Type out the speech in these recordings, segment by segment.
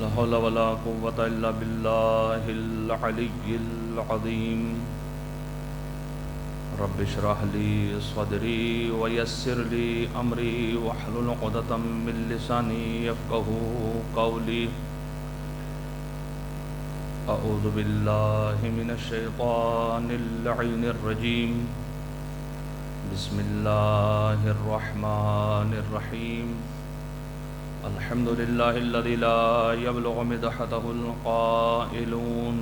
لا حول ولا قوة إلا بالله العلي العظيم. رب اشرح لي صدري ويسر لي أمري واحلل عقدة من لساني يفقهوا قولي. أعوذ بالله من الشيطان اللعين الرجيم. بسم الله الرحمن الرحيم. الحمد لله الذي لا يبلغ مدحته القائلون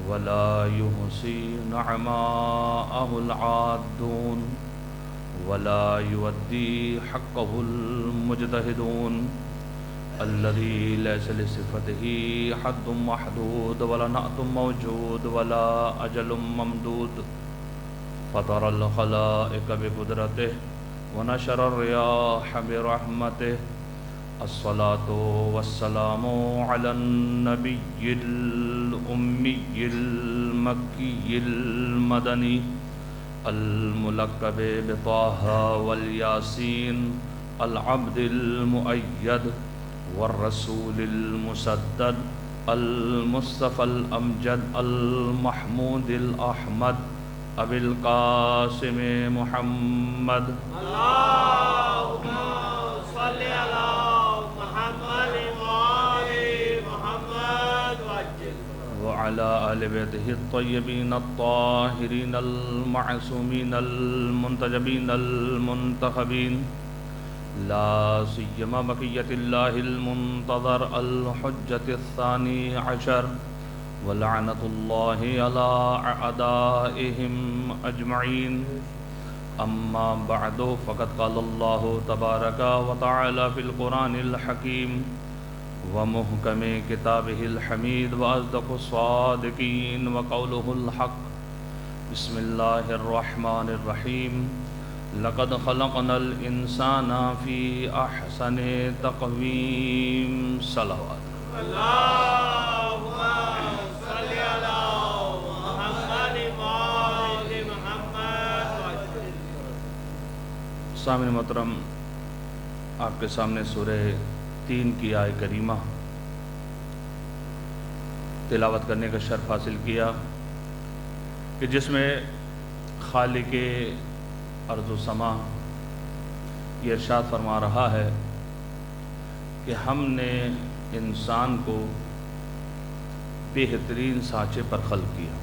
ولا يحصي نعماءه العادون ولا يودي حقه المجتهدون. الذي ليس لصفته حد محدود ولا نعت موجود ولا أجل ممدود. فطر الخلائق بقدرته ونشر الرياح برحمته. الصلاة والسلام على النبي الأمي المكي المدني الملقب بطه والياسين العبد المؤيد والرسول المسدد المصطفى الأمجد المحمود الأحمد أبي القاسم محمد. اللهم صل على محمد وعلى آل بيته الطيبين الطاهرين المعصومين المنتجبين المنتخبين. لا سيما بقية الله المنتظر الحجة الثاني عشر. ولعنة الله على أعدائهم أجمعين. أما بعد فقد قال الله تبارك وتعالى في القرآن الحكيم ومحكم كتابه الحميد وأصدق الصادقين وقوله الحق. بسم الله الرحمن الرحيم. لقد خلقنا الإنسان في أحسن تقويم. صلوات اللهم صل على محمد وآل محمد. سامعین محترم، آپ کے سامنے سورہ 3 کی آیت کریمہ تلاوت کرنے کا شرف حاصل کیا کہ جس میں خالق ارض و سما یہ ارشاد فرما رہا ہے کہ ہم نے انسان کو بہترین سانچے پر خلق کیا.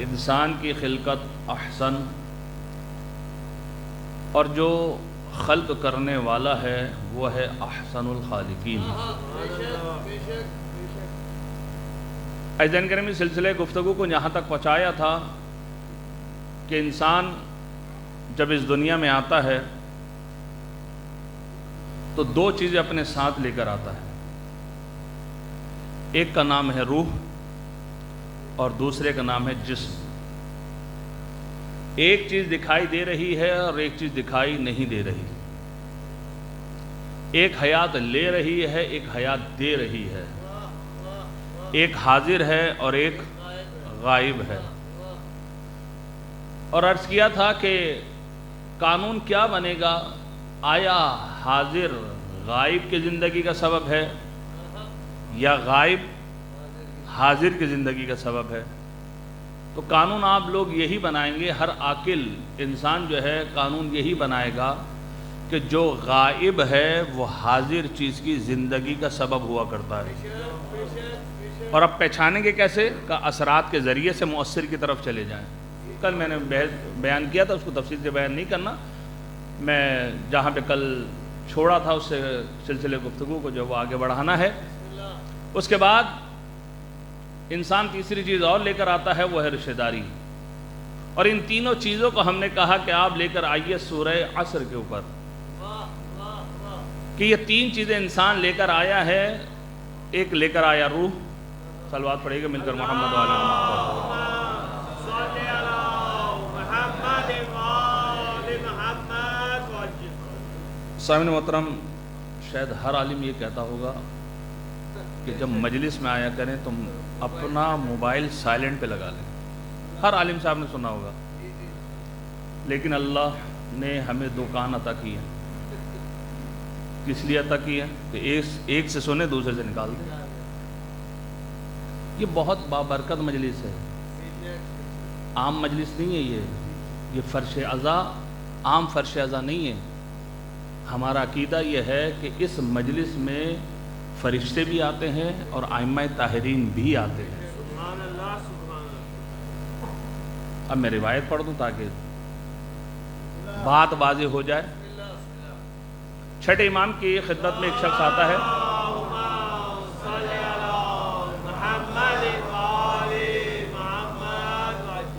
انسان کی خلقت احسن، اور جو خلق کرنے والا ہے وہ ہے احسن الخالقین. عزیزان کرام، سلسلے گفتگو کو یہاں تک پہنچایا تھا کہ انسان جب اس دنیا میں آتا ہے تو دو چیزیں اپنے ساتھ لے کر آتا ہے. ایک کا نام ہے روح اور دوسرے کا نام ہے جسم. ایک چیز دکھائی دے رہی ہے اور ایک چیز دکھائی نہیں دے رہی. ایک حیات لے رہی ہے، ایک حیات دے رہی ہے. ایک حاضر ہے اور ایک غائب ہے. اور عرض کیا تھا کہ قانون کیا بنے گا؟ آیا حاضر غائب کی زندگی کا سبب ہے یا غائب حاضر کی زندگی کا سبب ہے؟ تو قانون آپ لوگ یہی بنائیں گے، ہر عاقل انسان جو ہے قانون یہی بنائے گا کہ جو غائب ہے وہ حاضر چیز کی زندگی کا سبب ہوا کرتا ہے. اور اب پہچانیں گے کیسے؟ کہ اثرات کے ذریعے سے مؤثر کی طرف چلے جائیں. کل میں نے بیان کیا تھا، اس کو تفصیل سے بیان نہیں کرنا. میں جہاں پہ کل چھوڑا تھا اس سے سلسلے گفتگو کو جو وہ آگے بڑھانا ہے. اس کے بعد انسان تیسری چیز اور لے کر آتا ہے، وہ ہے رشتہ داری. اور ان تینوں چیزوں کو ہم نے کہا کہ آپ لے کر آئیے سورہ عصر کے اوپر، کہ یہ تین چیزیں انسان لے کر آیا ہے. ایک لے کر آیا روح. صلوات پڑھے گا مل کر محمد و آل محمد. سامعین محترم، شاید ہر عالم یہ کہتا ہوگا کہ جب مجلس میں آیا کریں تم اپنا موبائل سائلنٹ پہ لگا لیں. ہر عالم صاحب نے سنا ہوگا. لیکن اللہ نے ہمیں دو کان عطا کی ہیں. کس لیے عطا کی ہے کہ ایک سے سنے دوسرے سے نکال دیں. یہ بہت بابرکت مجلس ہے، عام مجلس نہیں ہے. یہ فرش عزا عام فرش عزا نہیں ہے. ہمارا عقیدہ یہ ہے کہ اس مجلس میں فرشتے بھی آتے ہیں اور ائمہ طاہرین بھی آتے ہیں. اب میں روایت پڑھ دوں تاکہ بات واضح ہو جائے. چھٹے امام کی خدمت میں ایک شخص آتا ہے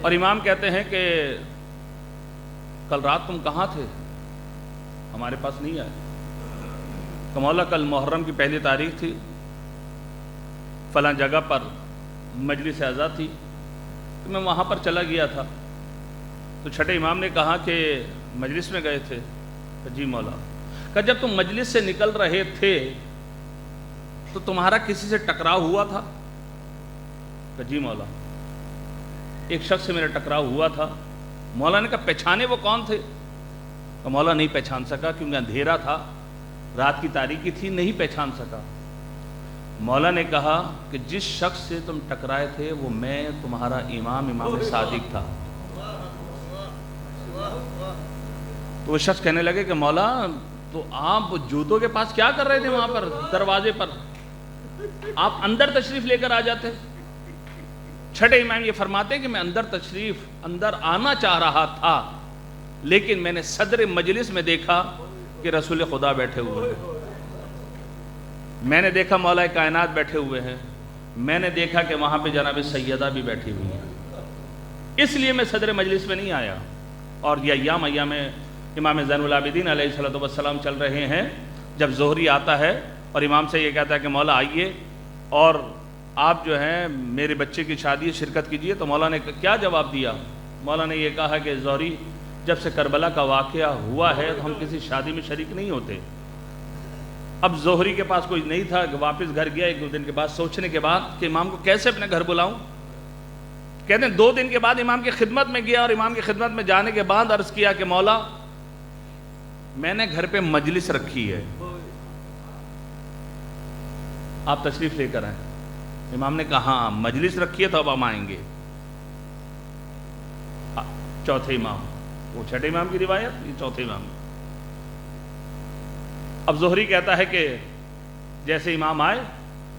اور امام کہتے ہیں کہ کل رات تم کہاں تھے؟ ہمارے پاس نہیں آئے. کہ مولا کل محرم کی پہلی تاریخ تھی، فلاں جگہ پر مجلس عزا تھی، تو میں وہاں پر چلا گیا تھا. تو چھٹے امام نے کہا کہ مجلس میں گئے تھے؟ کہ جی مولا. کہ جب تم مجلس سے نکل رہے تھے تو تمہارا کسی سے ٹکراؤ ہوا تھا؟ کہ جی مولا. ایک شخص سے میرا ٹکراؤ ہوا تھا. مولا نے کہا پہچانے وہ کون تھے؟ کہ مولا نہیں پہچان سکا کیونکہ اندھیرا تھا، رات کی تاریکی تھی، نہیں پہچان سکا. مولا نے کہا کہ جس شخص سے تم ٹکرائے تھے وہ میں تمہارا امام صادق تھا. تو وہ شخص کہنے لگے کہ مولا تو آپ جوتوں کے پاس کیا کر رہے تھے وہاں پر دروازے پر؟ آپ اندر تشریف لے کر آ جاتے. چھٹے امام یہ فرماتے ہیں کہ میں اندر آنا چاہ رہا تھا، لیکن میں نے صدر مجلس میں دیکھا کہ رسول خدا بیٹھے ہوئے ہیں. میں نے دیکھا مولا کائنات بیٹھے ہوئے ہیں. میں نے دیکھا کہ وہاں پہ جناب سیدہ بھی بیٹھی ہوئی ہیں. اس لیے میں صدر مجلس میں نہیں آیا. اور یہ ایام امام زین العابدین علیہ السلام چل رہے ہیں. جب ظہری آتا ہے اور امام سے یہ کہتا ہے کہ مولا آئیے اور آپ جو ہیں میرے بچے کی شادی شرکت کیجئے، تو مولا نے کیا جواب دیا؟ مولا نے یہ کہا کہ ظہری جب سے کربلا کا واقعہ ہوا ہے تو ہم کسی شادی میں شریک نہیں ہوتے. اب ظہری کے پاس کوئی نہیں تھا کہ واپس گھر گیا. ایک دو دن کے بعد سوچنے کے بعد کہ امام کو کیسے اپنے گھر بلاؤں. کہتے ہیں 2 دن کے بعد امام کی خدمت میں گیا اور امام کی خدمت میں جانے کے بعد عرض کیا کہ مولا میں نے گھر پہ مجلس رکھی ہے، آپ تشریف لے کر آئیں. امام نے کہا ہاں مجلس رکھی ہے تو اب ہم آئیں گے. چوتھے امام، وہ چھٹے امام کی روایت، یہ چوتھے امام. اب ظہری کہتا ہے کہ جیسے امام آئے،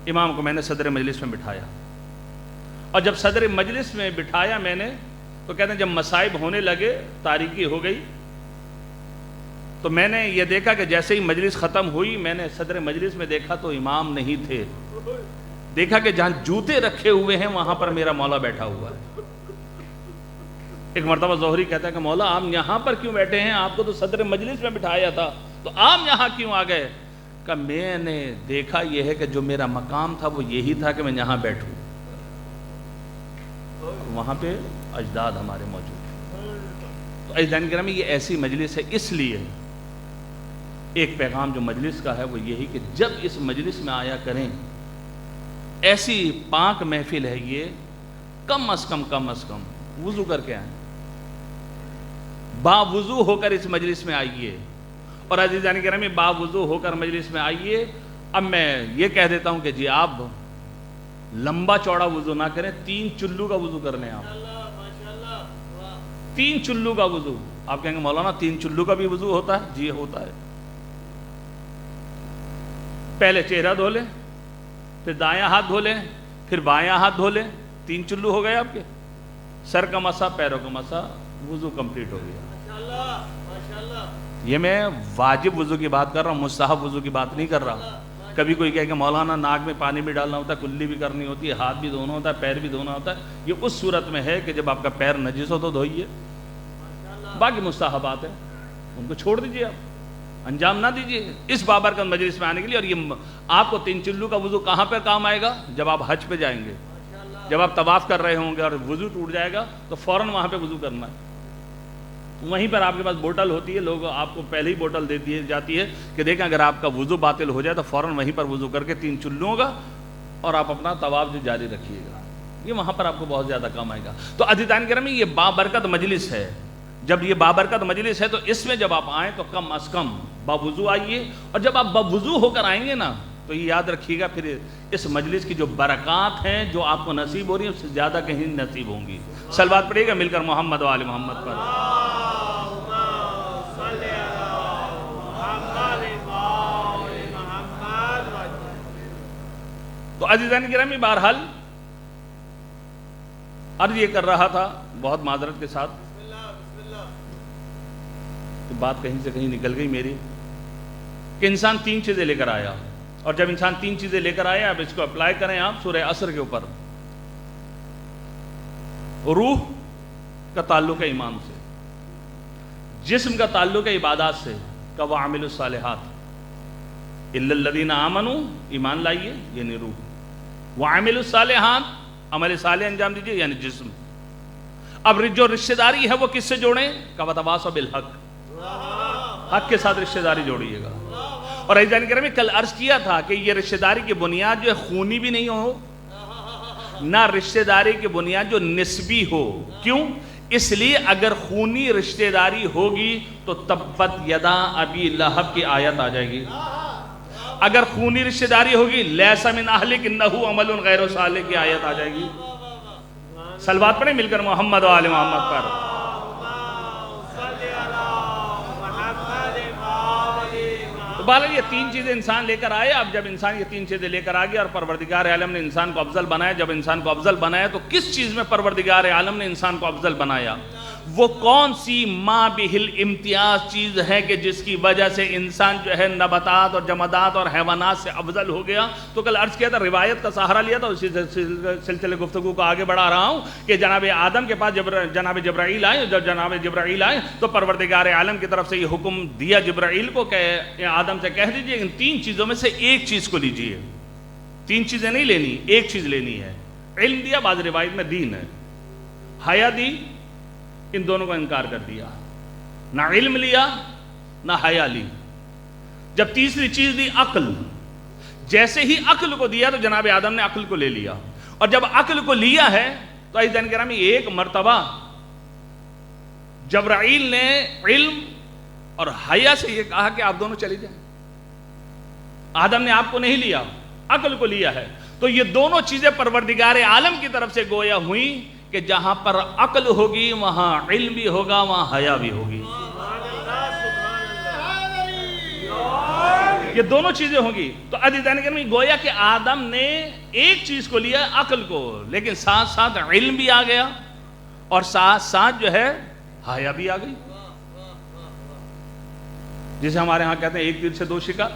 امام کو میں نے صدر مجلس میں بٹھایا. اور جب صدر مجلس میں بٹھایا میں نے، تو کہتے ہیں جب مصائب ہونے لگے، تاریکی ہو گئی، تو میں نے یہ دیکھا کہ جیسے ہی مجلس ختم ہوئی میں نے صدر مجلس میں دیکھا تو امام نہیں تھے. دیکھا کہ جہاں جوتے رکھے ہوئے ہیں وہاں پر میرا مولا بیٹھا ہوا ہے. ایک مرتبہ ظہری کہتا ہے کہ مولا آپ یہاں پر کیوں بیٹھے ہیں؟ آپ کو تو صدر مجلس میں بٹھایا تھا، تو آپ یہاں کیوں آ گئے؟ کہ میں نے دیکھا یہ ہے کہ جو میرا مقام تھا وہ یہی تھا کہ میں یہاں بیٹھوں. وہاں پہ اجداد ہمارے موجود ہیں. تو عزیزان گرامی یہ ایسی مجلس ہے. اس لیے ایک پیغام جو مجلس کا ہے وہ یہی کہ جب اس مجلس میں آیا کریں، ایسی پاک محفل ہے یہ، کم از کم وضو کر کے آئیں، با وضو ہو کر اس مجلس میں آئیے. اور عزیزان گرامی با وضو ہو کر مجلس میں آئیے. اب میں یہ کہہ دیتا ہوں کہ جی آپ لمبا چوڑا وضو نہ کریں، 3 چلو کا وضو کر لیں. آپ 3 چلو کا وضو. آپ کہیں گے مولانا 3 چلو کا بھی وضو ہوتا ہے؟ جی ہوتا ہے. پہلے چہرہ دھو لیں، پھر دایاں ہاتھ دھو لیں، پھر بایاں ہاتھ دھو لیں. 3 چلو ہو گئے آپ کے. سر کا مسا، پیروں کا مسا، وضو کمپلیٹ ہو گیا. یہ میں واجب وضو کی بات کر رہا ہوں، مستحب وضو کی بات نہیں کر رہا. کبھی کوئی کہے کہ مولانا ناک میں پانی بھی ڈالنا ہوتا ہے، کلی بھی کرنی ہوتی ہے، ہاتھ بھی دھونا ہوتا ہے، پیر بھی دھونا ہوتا ہے. یہ اس صورت میں ہے کہ جب آپ کا پیر نجس ہو تو دھوئیے. باقی مستحبات ہیں ان کو چھوڑ دیجیے، آپ انجام نہ دیجیے اس بابرکت مجلس میں آنے کے لیے. اور یہ آپ کو 3 چلو کا وضو کہاں پہ کام آئے گا؟ جب آپ حج پہ جائیں گے، جب آپ طواف کر رہے ہوں گے اور وضو ٹوٹ جائے گا تو فوراً وہاں پہ وضو کرنا ہے. وہیں پر آپ کے پاس بوٹل ہوتی ہے، لوگ آپ کو پہلے ہی بوٹل دے دی جاتی ہے کہ دیکھیں اگر آپ کا وضو باطل ہو جائے تو فوراً وہیں پر وضو کر کے 3 چلوں گا اور آپ اپنا طواف جو جاری رکھیے گا. یہ وہاں پر آپ کو بہت زیادہ کام آئے گا. تو عزیزان گرامی یہ بابرکت مجلس ہے. جب یہ بابرکت مجلس ہے تو اس میں جب آپ آئیں تو کم از کم باوضو آئیے، اور جب آپ باوضو ہو کر آئیں گے نا تو یہ یاد رکھیے گا پھر اس مجلس کی جو برکات ہیں جو آپ کو نصیب ہو رہی ہیں اس سے زیادہ کہیں نصیب ہوں گی. صلوات پڑھیے گا مل کر محمد و آل محمد پر. تو عزیزان گرامی، بہرحال عرض یہ کر رہا تھا بہت معذرت کے ساتھ کہ بات کہیں سے کہیں نکل گئی میری، کہ انسان 3 چیزیں لے کر آیا، اور جب انسان 3 چیزیں لے کر آیا اب اس کو اپلائی کریں آپ سورہ عصر کے اوپر. روح کا تعلق ہے ایمان سے، جسم کا تعلق ہے عبادات سے، وَعَمِلُوا الصَّالِحَاتِ إِلَّا الَّذِينَ آمَنُوا، ایمان لائیے یعنی روح، وَعَمِلُوا الصَّالِحَاتِ عمل صالح انجام دیجئے یعنی جسم. اب جو رشتہ داری ہے وہ کس سے جوڑیں؟ وَتَوَاصَوْا بِالْحَقِّ، حق کے ساتھ رشتہ داری جوڑیے گا. اور عزیزان کرام کل عرض کیا تھا کہ یہ رشتہ داری کی بنیاد جو ہے خونی بھی نہیں ہو، نہ رشتہ داری کی بنیاد جو نسبی ہو. کیوں؟ اس لیے اگر خونی رشتہ داری ہوگی تو تبت یدا ابی لہب کی آیت آ جائے گی. اگر خونی رشتہ داری ہوگی لیس من اہلک انہ عمل غیر صالح کی آیت آ جائے گی. صلوات پڑھیں مل کر محمد و آل محمد پر. بہرحال یہ 3 چیزیں انسان لے کر آئے. اب جب انسان یہ 3 چیزیں لے کر آ گیا اور پروردگار عالم نے انسان کو افضل بنایا، جب انسان کو افضل بنایا تو کس چیز میں پروردگار عالم نے انسان کو افضل بنایا؟ وہ کون سی ما بہل امتیاز چیز ہے کہ جس کی وجہ سے انسان جو ہے نباتات اور جمادات اور حیوانات سے افضل ہو گیا؟ تو کل عرض کیا تھا، روایت کا سہارا لیا تھا، اسی سلسلے گفتگو کو آگے بڑھا رہا ہوں کہ جناب آدم کے پاس جناب جبرائیل آئے. جب جناب جبرائیل آئے تو پروردگار عالم کی طرف سے یہ حکم دیا جبرائیل کو کہ آدم سے کہہ دیجئے ان 3 چیزوں میں سے ایک چیز کو لیجئے. 3 چیزیں نہیں لینی، ایک چیز لینی ہے. علم دیا، بعض روایت میں دین ہے. حیا دی، ان دونوں کا انکار کر دیا. نہ علم لیا نہ حیا لی. جب تیسری چیز دی عقل، جیسے ہی عقل کو دیا تو جناب آدم نے عقل کو لے لیا. اور جب عقل کو لیا ہے تو عزیزان گرامی ایک مرتبہ جبرائیل نے علم اور حیا سے یہ کہا کہ آپ دونوں چلی جائیں. آدم نے آپ کو نہیں لیا، عقل کو لیا ہے. تو یہ دونوں چیزیں پروردگار عالم کی طرف سے گویا ہوئیں کہ جہاں پر عقل ہوگی وہاں علم بھی ہوگا، وہاں حیا بھی ہوگی. یہ دونوں چیزیں ہوں گی. تو عزیزان گرامی گویا کہ آدم نے ایک چیز کو لیا عقل کو، لیکن ساتھ ساتھ علم بھی آ گیا اور ساتھ ساتھ جو ہے حیا بھی آ گئی. جسے ہمارے ہاں کہتے ہیں ایک تیر سے 2 شکار.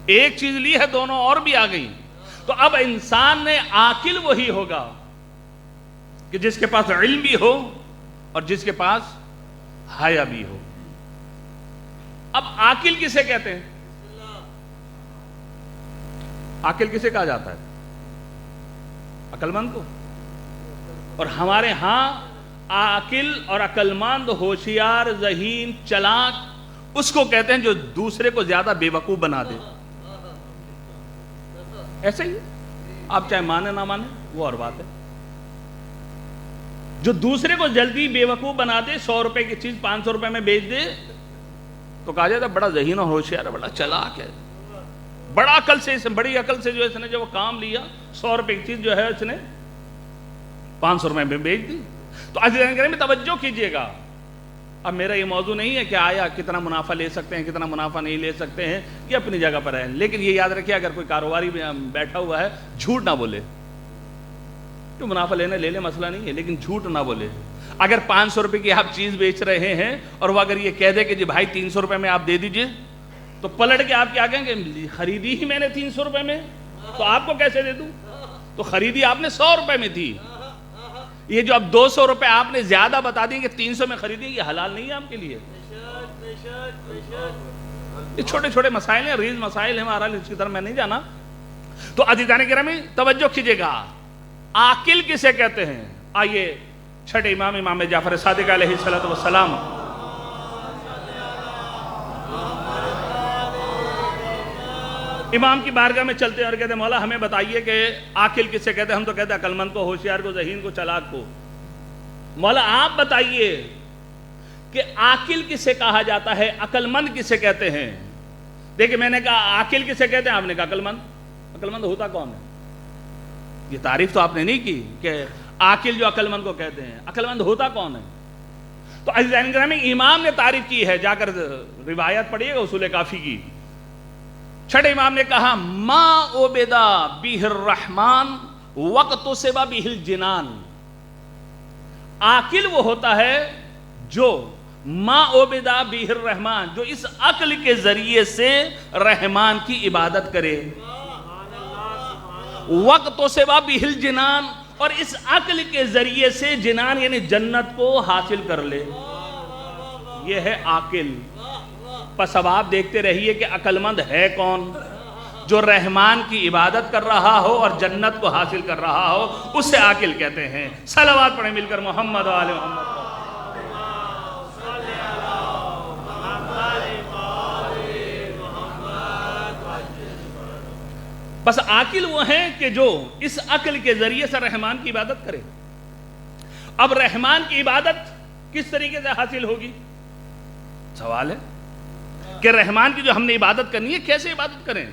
ایک چیز لی ہے، دونوں اور بھی آ گئی. تو اب انسان نے عاقل وہی ہوگا کہ جس کے پاس علم بھی ہو اور جس کے پاس حیا بھی ہو. اب عاقل کسے کہتے ہیں؟ عاقل کسے کہا جاتا ہے؟ عقل مند کو. اور ہمارے ہاں عاقل اور عقل مند، ہوشیار، ذہین، چلاک اس کو کہتے ہیں جو دوسرے کو زیادہ بے وقوف بنا دے. ایسے ہی آپ چاہے مانے نہ مانے وہ اور بات ہے. جو دوسرے کو جلدی بے وقوف بنا دے، 100 روپے کی چیز 500 روپے میں بیچ دے تو کہا جاتا ہے بڑا ذہین اور ہوشیار ہے، بڑا چلاک ہے، بڑا عقل سے، بڑی عقل سے جو اس نے وہ کام لیا، 100 روپے کی چیز جو ہے اس نے 500 روپے میں بیچ دی. تو عزیزان گرامی توجہ کیجئے گا. اب میرا یہ موضوع نہیں ہے کہ آیا کتنا منافع لے سکتے ہیں کتنا منافع نہیں لے سکتے ہیں، یہ اپنی جگہ پر ہے. لیکن یہ یاد رکھیے اگر کوئی کاروباری بیٹھا ہوا ہے جھوٹ نہ بولے. تو منافع لینے لے لے، مسئلہ نہیں ہے، لیکن جھوٹ نہ بولے. اگر 500 روپے کی آپ چیز بیچ رہے ہیں اور وہ اگر یہ کہہ دے کہ جی بھائی 300 روپے میں آپ دے دیجئے، تو پلٹ کے آپ کیا کہیں گے؟ خریدی ہی میں نے 300 روپے میں، تو آپ کو کیسے دے دوں؟ تو خریدی آپ نے 100 روپے میں تھی. یہ جو اب 200 روپے آپ نے زیادہ بتا دیں کہ 300 میں خریدی، یہ حلال نہیں ہے آپ کے لیے. یہ چھوٹے چھوٹے مسائل ہیں، ریز مسائل ہیں، ہمارا اس کی طرف میں نہیں جانا. تو عزیزان گرامی توجہ کیجئے گا. عاقل کسے کہتے ہیں؟ آئیے چھٹے امام جعفر صادق علیہ السلام امام کی بارگاہ میں چلتے ہیں اور کہتے ہیں مولا ہمیں بتائیے کہ عاقل کسے کہتے ہیں؟ ہم تو کہتے ہیں عقل مند کو، ہوشیار کو، ذہین کو، چلاک کو. مولا آپ بتائیے کہ عاقل کسے کہا جاتا ہے، عقل مند کسے کہتے ہیں؟ دیکھیں میں نے کہا عاقل کسے کہتے ہیں، آپ نے کہا عقل مند۔ عقل مند ہوتا کون ہے؟ یہ تعریف تو آپ نے نہیں کی کہ عاقل جو عقل مند کو کہتے ہیں، عقل مند ہوتا کون ہے؟ تو عزیزان گرامی امام نے تعریف کی ہے، جا کر روایت پڑھیے گا اصول کافی کی۔ چھٹے امام نے کہا ما عبدا بہ الرحمن وقت سبا بہ الجنان، عاقل وہ ہوتا ہے جو ما عبدا بہ الرحمن، جو اس عقل کے ذریعے سے رحمان کی عبادت کرے، وقت سبا بہ الجنان، اور اس عقل کے ذریعے سے جنان یعنی جنت کو حاصل کر لے، یہ ہے عاقل۔ پس اب آپ دیکھتے رہیے کہ عقل مند ہے کون؟ جو رحمان کی عبادت کر رہا ہو اور جنت کو حاصل کر رہا ہو، اس سے عاقل کہتے ہیں۔ صلوات پڑھیں مل کر محمد و آل محمد۔ بس عاقل وہ ہیں کہ جو اس عقل کے ذریعے سے رحمان کی عبادت کرے۔ اب رحمان کی عبادت کس طریقے سے حاصل ہوگی؟ سوال ہے کہ رحمان کی جو ہم نے عبادت کرنی ہے کیسے عبادت کریں؟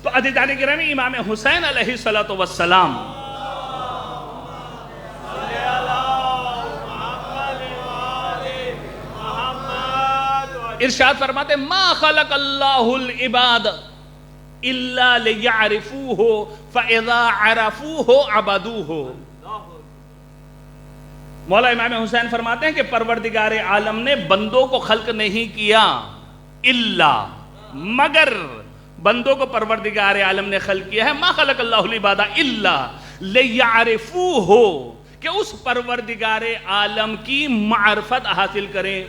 تو عزیزان گرامی امام حسین علیہ السلام ارشاد فرماتے ما خلق اللہ العباد الا لیعرفوہ فاذا عرفوہ عبدوہ۔ مولا امام حسین فرماتے ہیں کہ پروردگار عالم نے بندوں کو خلق نہیں کیا الا مگر، بندوں کو پروردگار عالم نے خلق کیا ہے ما خلق اللہ العباد الا لیعرفوہ، کہ اس پروردگار عالم کی معرفت حاصل کریں،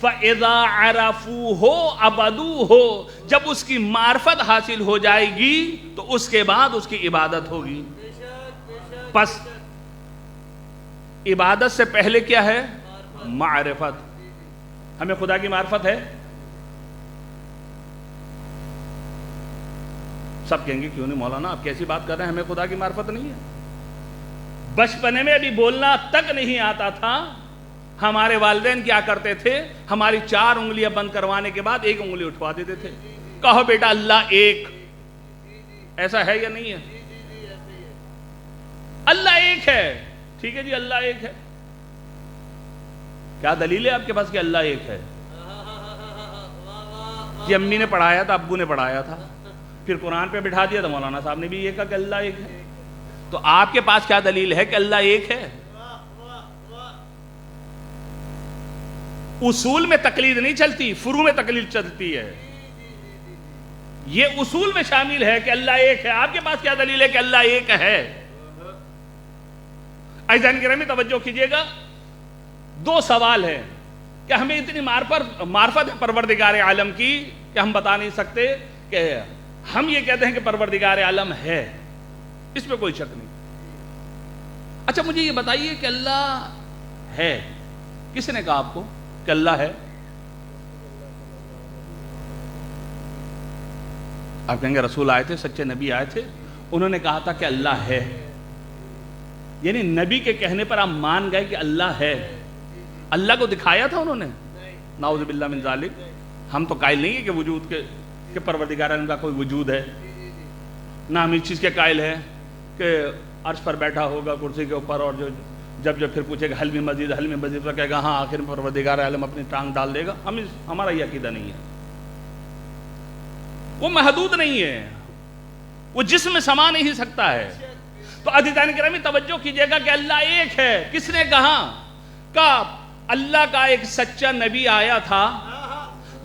فَإِذَا عَرَفُوهُ عَبَدُوهُ، جب اس کی معرفت حاصل ہو جائے گی تو اس کے بعد اس کی عبادت ہوگی۔ پس عبادت سے پہلے کیا ہے؟ معرفت۔ ہمیں خدا کی معرفت ہے؟ سب کہیں گے کیوں نہیں مولانا آپ کیسی بات کر رہے ہیں، ہمیں خدا کی معرفت نہیں ہے۔ بچپنے میں ابھی بولنا تک نہیں آتا تھا، ہمارے والدین کیا کرتے تھے؟ ہماری 4 انگلیاں بند کروانے کے بعد 1 انگلی اٹھوا دیتے تھے، کہو بیٹا اللہ ایک۔ ایسا ہے یا نہیں ہے؟ اللہ ایک ہے، ٹھیک ہے جی اللہ ایک ہے۔ کیا دلیل ہے آپ کے پاس کہ اللہ ایک ہے؟ کہ امی نے پڑھایا تھا، ابو نے پڑھایا تھا، پھر قرآن پہ بٹھا دیا تھا، مولانا صاحب نے بھی یہ کہا کہ اللہ ایک ہے۔ تو آپ کے پاس کیا دلیل ہے کہ اللہ ایک ہے؟ اصول میں تقلید نہیں چلتی، فروع میں تقلید چلتی ہے۔ یہ اصول میں شامل ہے کہ اللہ ایک ہے، آپ کے پاس کیا دلیل ہے کہ اللہ ایک ہے؟ عزیزان گرامی توجہ کیجئے گا، 2 سوال ہیں کہ ہمیں اتنی معرفت ہے پروردگار عالم کی کہ ہم بتا نہیں سکتے، کہ ہم یہ کہتے ہیں کہ پروردگار عالم ہے، اس پہ کوئی شک نہیں۔ اچھا مجھے یہ بتائیے کہ اللہ ہے، کس نے کہا آپ کو کہ اللہ ہے؟ آپ کہیں گے رسول آئے تھے، سچے نبی آئے تھے، انہوں نے کہا تھا کہ اللہ ہے، یعنی نبی کے کہنے پر آپ مان گئے کہ اللہ ہے۔ اللہ کو دکھایا تھا انہوں نے؟ نعوذ باللہ من ذالک۔ ہم تو قائل نہیں ہے کہ وجود کے کہ پروردگار عالم کا کوئی وجود ہے، نہ ہم اس چیز کے قائل ہیں کہ عرش پر بیٹھا ہوگا کرسی کے اوپر، اور جب پھر پوچھے گا حل میں مزید تو کہے گا ہاں آخر میں پروردگار عالم اپنی ٹانگ ڈال دے گا۔ ہمارا یہ عقیدہ نہیں ہے، وہ محدود نہیں ہے، وہ جسم میں سما نہیں سکتا ہے۔ تو عزیزان گرامی توجہ کیجئے گا کہ اللہ ایک ہے۔ کس نے کہا؟ کہ اللہ کا ایک سچا نبی آیا تھا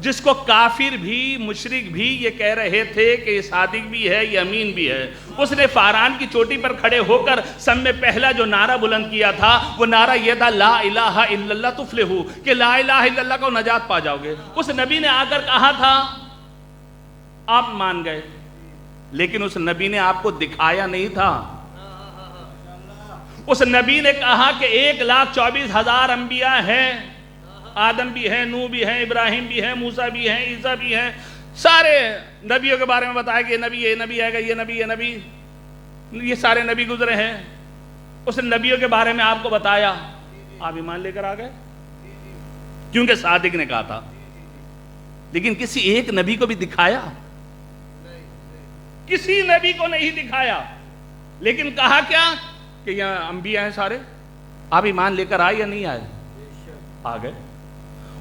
جس کو کافر بھی مشرک بھی یہ کہہ رہے تھے کہ یہ صادق بھی ہے، یہ امین بھی ہے۔ اس نے فاران کی چوٹی پر کھڑے ہو کر سب میں پہلا جو نعرہ بلند کیا تھا وہ نعرہ یہ تھا لا الہ الا اللہ تفلحو، کہ لا الہ الا اللہ کو نجات پا جاؤ گے۔ اس نبی نے آ کر کہا تھا، آپ مان گئے، لیکن اس نبی نے آپ کو دکھایا نہیں تھا۔ اس نبی نے کہا کہ 1,24,000 انبیاء ہیں، آدم بھی ہیں، نوح بھی ہیں، ابراہیم بھی ہیں، موسیٰ بھی ہیں، عیسیٰ بھی ہیں، سارے نبیوں کے بارے میں بتایا کہ یہ نبی آئے گا، یہ نبی، یہ سارے نبی گزرے ہیں۔ اس نبیوں کے بارے میں آپ کو بتایا، آپ ایمان لے کر آ گئے۔ کیونکہ صادق نے کہا تھا. لیکن کسی ایک نبی کو بھی دکھایا؟ کسی نبی کو نہیں دکھایا. لیکن کہا کیا کہ یہاں انبیاء ہیں سارے, آپ ایمان لے کر آئے یا نہیں آئے؟ آ گئے.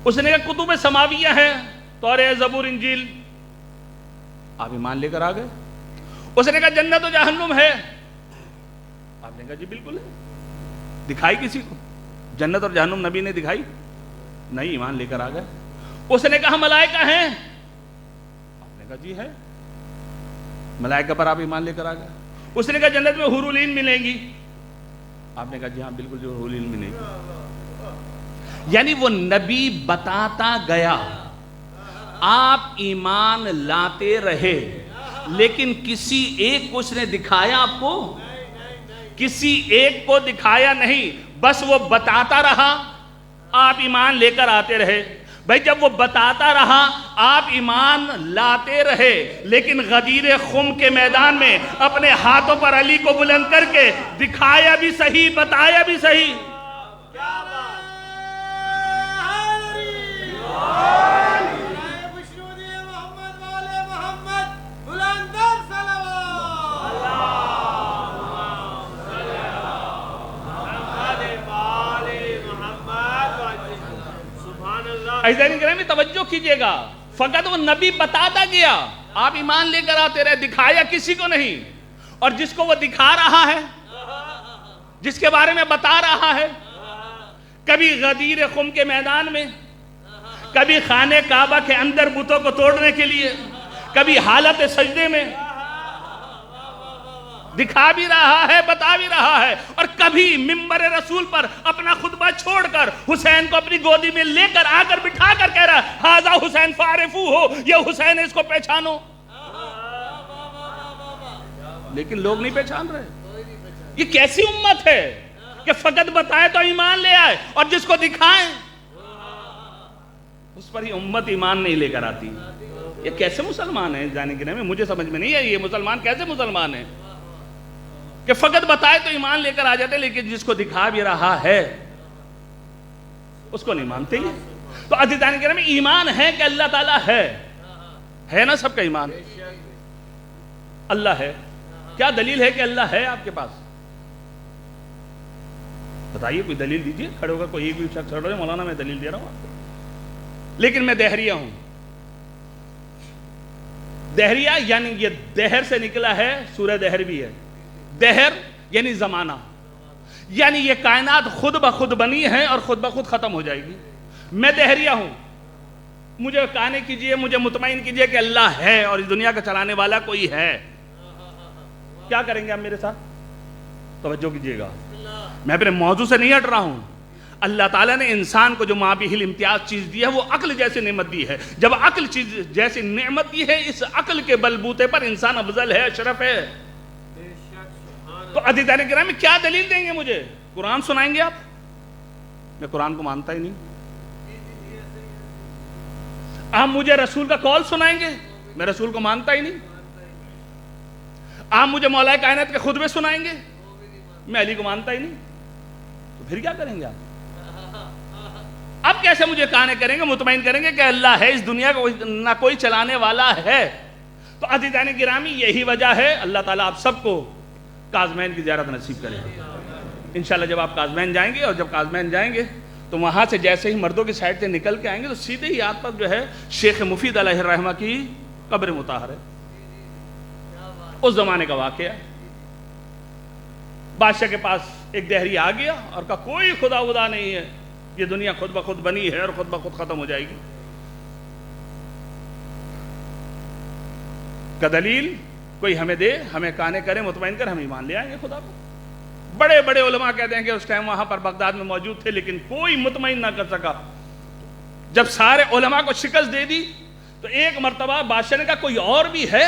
اس نے کہا کتب سماویہ ہیں, توراۃ, زبور, انجیل, آپ ایمان لے کر آ گئے. اس نے کہا جنت و جہنم ہے, آپ نے کہا جی بالکل ہے. دکھائی کسی کو جنت اور جہنم؟ نبی نے دکھائی نہیں, ایمان لے کر آ گئے. اس نے کہا ملائکہ ہیں, آپ نے کہا جی ہے. ملائکہ پر آپ ایمان لے کر آ گئے. اس نے کہا جنت میں حور العین ملیں گی, آپ نے کہا جی ہاں بالکل جو حور العین ملیں گی. یعنی وہ نبی بتاتا گیا, آپ ایمان لاتے رہے, لیکن کسی ایک کو اس نے دکھایا آپ کو؟ کسی ایک کو دکھایا نہیں, بس وہ بتاتا رہا, آپ ایمان لے کر آتے رہے. بھائی جب وہ بتاتا رہا آپ ایمان لاتے رہے, لیکن غدیر خم کے میدان میں اپنے ہاتھوں پر علی کو بلند کر کے دکھایا بھی صحیح, بتایا بھی صحیح. عزیزان گرامی توجہ کیجئے گا, فقط وہ نبی بتاتا گیا, آپ ایمان لے کر آتے رہے, دکھایا کسی کو نہیں. اور جس کو وہ دکھا رہا ہے, جس کے بارے میں بتا رہا ہے, کبھی غدیر خم کے میدان میں, کبھی خانہ کعبہ کے اندر بتوں کو توڑنے کے لیے, کبھی حالت سجدے میں, دکھا بھی رہا ہے, بتا بھی رہا ہے. اور کبھی منبر رسول پر اپنا خطبہ چھوڑ کر حسین کو اپنی گودی میں لے کر آ کر بٹھا کر کہہ رہا ہے ہاذا حسین فعرفوہ, یہ حسین ہے, اس کو پہچانو. لیکن لوگ نہیں پہچان رہے. یہ کیسی امت ہے کہ فقط بتائے تو ایمان لے آئے, اور جس کو دکھائیں اس پر ہی امت ایمان نہیں لے کر آتی. یہ کیسے مسلمان ہیں جانے کے نام میں؟ مجھے سمجھ میں نہیں ہے یہ مسلمان کیسے مسلمان ہیں کہ فقط بتائے تو ایمان لے کر آ جاتے, لیکن جس کو دکھا بھی رہا ہے اس کو نہیں مانتے. تو عزیزان کرام ایمان ہے کہ اللہ تعالیٰ ہے نا, سب کا ایمان اللہ ہے. کیا دلیل ہے کہ اللہ ہے آپ کے پاس؟ بتائیے, کوئی دلیل دیجئے. کھڑے ہوگا کوئی ایک بھی شخص کھڑا ہے, مولانا میں دلیل دے رہا ہوں آپ کو. لیکن میں دہریہ ہوں. دہریہ یعنی یہ دہر سے نکلا ہے, سورہ دہر بھی ہے. دہر یعنی زمانہ, یعنی یہ کائنات خود بخود بنی ہے اور خود بخود ختم ہو جائے گی. میں دہریہ ہوں, مجھے قانع کیجئے, مجھے مطمئن کیجئے کہ اللہ ہے اور اس دنیا کا چلانے والا کوئی ہے. کیا کریں گے آپ میرے ساتھ؟ توجہ کیجئے گا, میں اپنے موضوع سے نہیں ہٹ رہا ہوں. اللہ تعالیٰ نے انسان کو جو مابہل امتیاز چیز دی ہے وہ عقل جیسی نعمت دی ہے. جب عقل چیز جیسی نعمت دی ہے, اس عقل کے بلبوتے پر انسان افضل ہے, اشرف ہے. تو عزیزان کرام کیا دلیل دیں گے مجھے؟ قرآن سنائیں گے آپ؟ میں قرآن کو مانتا ہی نہیں. آپ مجھے رسول کا قول سنائیں گے؟ میں رسول کو مانتا ہی نہیں. آپ مجھے مولا کائنات کے خطبے سنائیں گے؟ میں علی کو مانتا ہی نہیں. تو پھر کیا کریں گے آپ؟ اب کیسے مجھے قانع کریں گے, مطمئن کریں گے کہ اللہ ہے, اس دنیا کو نہ کوئی چلانے والا ہے؟ تو عزیزان گرامی یہی وجہ ہے. اللہ تعالیٰ آپ سب کو کاظمین کی زیارت نصیب کرے. انشاءاللہ جب آپ کاظمین جائیں گے, اور جب کاظمین جائیں گے تو وہاں سے جیسے ہی مردوں کی سائڈ سے نکل کے آئیں گے تو سیدھے ہی آپ پر جو ہے شیخ مفید علیہ الرحمہ کی قبر مطہر ہے. اس زمانے کا واقعہ ہے. بادشاہ کے پاس ایک دہری آ گیا اور کہا کوئی خدا ودا نہیں ہے, یہ دنیا خود بخود بنی ہے اور خود بخود ختم ہو جائے گی. کا دلیل کوئی ہمیں دے, ہمیں قانع کرے, مطمئن کر, ہم ایمان لے آئیں گے خدا کو. بڑے بڑے علماء کہتے ہیں کہ اس ٹائم وہاں پر بغداد میں موجود تھے, لیکن کوئی مطمئن نہ کر سکا. جب سارے علماء کو شکست دے دی تو ایک مرتبہ بادشاہ نے کہا کوئی اور بھی ہے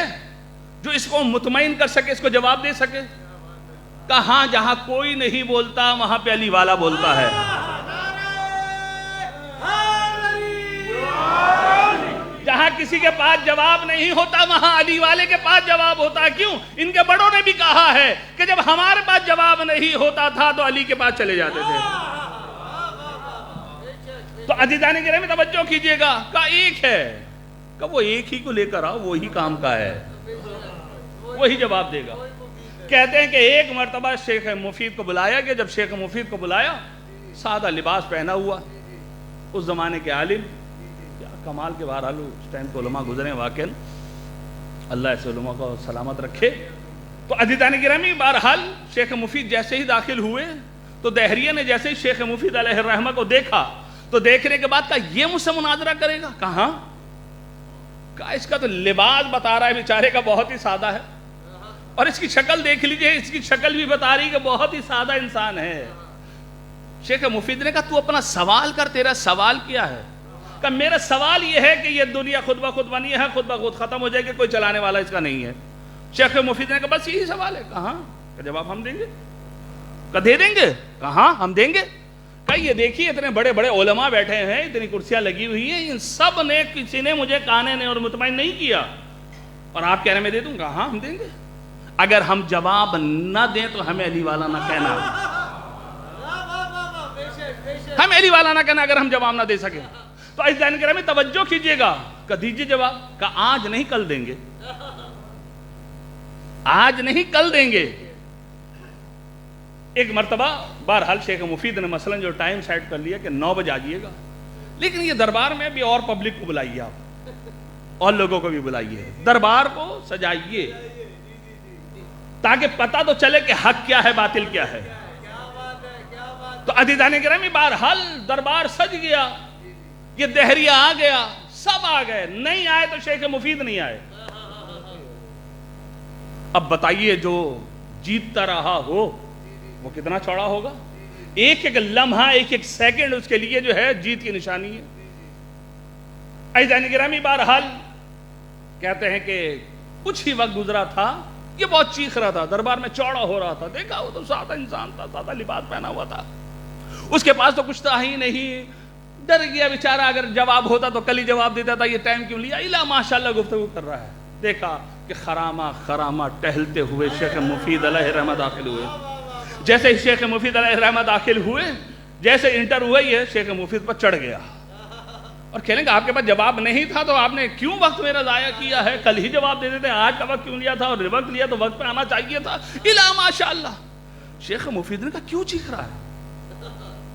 جو اس کو مطمئن کر سکے, اس کو جواب دے سکے؟ کہا ہاں, جہاں کوئی نہیں بولتا وہاں پہ علی والا بولتا ہے. جہاں کسی کے پاس جواب نہیں ہوتا وہاں علی والے کے پاس جواب ہوتا ہے. کیوں؟ ان کے بڑوں نے بھی کہا ہے کہ جب ہمارے پاس جواب نہیں ہوتا تھا تو علی کے پاس چلے جاتے تھے. تو عزیزان گرامی توجہ کیجئے گا، کہا ایک ہے، کہ وہ ایک ہی کو لے کر آؤ، وہی کام کا ہے، وہی جواب دے گا۔ کہتے ہیں کہ ایک مرتبہ شیخ مفید کو بلایا گیا، جب شیخ مفید کو بلایا، سادہ لباس پہنا ہوا، اس زمانے کے عالم، کیا کمال کے بہرحال اس ٹائم کے علماء گزرے واقعا، اللہ ایسے علماء کو سلامت رکھے۔ تو عزیزان گرامی بہرحال شیخ مفید جیسے ہی داخل ہوئے تو دہریہ نے جیسے ہی شیخ مفید علیہ الرحمہ کو دیکھا تو دیکھنے کے بعد کہا یہ مجھ سے مناظرہ کرے گا؟ کہاں؟ کہا اس کا تو لباس بتا رہا ہے بیچارے کا بہت ہی سادہ ہے، اور اس کی شکل دیکھ لیجئے، اس کی شکل بھی بتا رہی کہ بہت ہی سادہ انسان ہے۔ شیخ مفید نے کہا تو اپنا سوال کر، تیرا سوال کیا ہے؟ کہ میرا سوال یہ ہے کہ یہ دنیا خود بخود بنی ہے، خود بخود ختم ہو جائے گی، کوئی چلانے والا اس کا نہیں ہے۔ شیخ مفید نے کہا بس یہی سوال ہے؟ کہاں؟ کہ جواب ہم دیں گے۔ کہ دے دیں گے؟ کہاں ہم دیں گے۔ کہ یہ دیکھیے اتنے بڑے بڑے علماء بیٹھے ہیں، اتنی کرسیاں لگی ہوئی ہیں، ان سب نے کسی نے مجھے کانے نے اور مطمئن نہیں کیا، اور آپ کہہ رہے ہیں میں دے دوں؟ کہاں ہم دیں گے۔ اگر ہم جواب نہ دیں تو ہمیں علی والا نہ کہنا، ہمیں علی والا نہ کہنا اگر ہم جواب نہ دے سکیں۔ تو عزیزان گرامی توجہ کیجئے گا، کہ دیجئے جواب۔ کہ آج نہیں کل دیں گے، آج نہیں کل دیں گے۔ ایک مرتبہ بہرحال شیخ مفید نے مثلا جو ٹائم سیٹ کر لیا کہ 9 بجے آجئے گا، لیکن یہ دربار میں بھی اور پبلک کو بلائیے، آپ اور لوگوں کو بھی بلائیے، دربار کو سجائیے، تاکہ پتہ تو چلے کہ حق کیا ہے باطل کیا ہے۔ تو عزیزان گرامی بہرحال دربار سج گیا، یہ دہریہ آ گیا، سب آ گئے، نہیں آئے تو شیخ مفید نہیں آئے۔ اب بتائیے جو جیتتا رہا ہو وہ کتنا چوڑا ہوگا، ایک ایک لمحہ، ایک ایک سیکنڈ اس کے لیے جو ہے جیت کی نشانی ہے۔ عزیزان گرامی بہرحال کہتے ہیں کہ کچھ ہی وقت گزرا تھا، یہ بہت چیخ رہا تھا، دربار میں چوڑا ہو رہا تھا، دیکھا وہ تو سادہ انسان تھا، سادہ لباس پہنا ہوا تھا، اس کے پاس تو کچھ تھا ہی نہیں، ڈر گیا بیچارہ، اگر جواب ہوتا تو کل ہی جواب دیتا تھا، یہ ٹائم کیوں لیا، الا ماشاءاللہ گفتگو کر رہا ہے۔ دیکھا کہ خرامہ ٹہلتے ہوئے شیخ مفید علیہ الرحمہ داخل ہوئے۔ جیسے ہی شیخ مفید علیہ الرحمہ داخل ہوئے، جیسے انٹر ہوئے، یہ شیخ مفید پر چڑھ گیا اور کہنے کہ آپ کے پاس جواب نہیں تھا تو آپ نے کیوں وقت میرا ضائع کیا ہے، کل ہی جواب دے دیتے، آج کا وقت کیوں لیا تھا، اور وقت لیا تو وقت پہ آنا چاہیے تھا، الا ماشاءاللہ۔ شیخ مفید نے کہا کیوں چیخ رہا ہے،